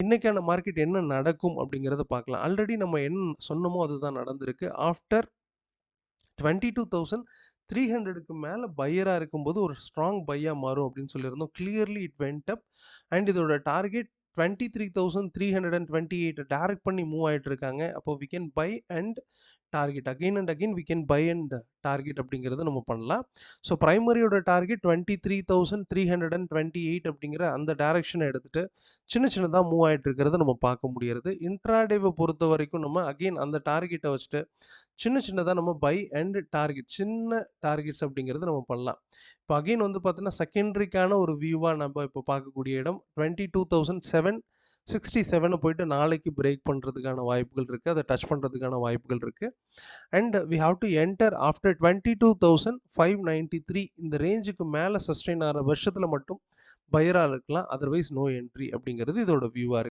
இன்னைக்கான மார்க்கெட் என்ன நடக்கும் அப்படிங்கிறத பார்க்கலாம். ஆல்ரெடி நம்ம என்ன சொன்னோமோ அதுதான் நடந்திருக்கு. ஆஃப்டர் 22,300க்கு மேல பையரா இருக்கும்போது ஒரு ஸ்ட்ராங் பையா மாறும் அப்படின்னு சொல்லியிருந்தோம். Clearly it went up and இதோட டார்கெட் 23,328 டைரக்ட் பண்ணி மூவ் ஆயிட்டு இருக்காங்க. அப்போ we can buy and target again and again we can buy and target அப்படிங்கிறது நம்ம பண்ணலாம். ஸோ பிரைமரியோட டார்கெட் 23,328 அப்படிங்கிற அந்த டைரக்ஷனை எடுத்துட்டு சின்ன சின்னதாக மூவ் ஆயிட்டு இருக்கிறத நம்ம பார்க்க முடியறது. இன்ட்ராடேவை பொறுத்த வரைக்கும் நம்ம அகைன் அந்த டார்கெட்டை வச்சுட்டு சின்ன சின்னதாக நம்ம பை அண்ட் டார்கெட் சின்ன டார்கெட்ஸ் அப்படிங்கிறது நம்ம பண்ணலாம். இப்போ அகைன் வந்து பார்த்தீங்கன்னா செகண்டரிக்கான ஒரு வியூவாக நம்ம இப்போ பார்க்கக்கூடிய இடம் 22,767 போயிட்டு நாளைக்கு பிரேக் பண்ணுறதுக்கான வாய்ப்புகள் இருக்குது. அதை டச் பண்ணுறதுக்கான வாய்ப்புகள் இருக்குது. And we have to enter after 22,593 இந்த ரேஞ்சுக்கு மேலே சஸ்டெயின் ஆகிற வருஷத்தில் மட்டும் பையராக இருக்கலாம். அதர்வைஸ் நோ என்ட்ரி அப்படிங்கிறது இதோட வியூவாக இருக்குது.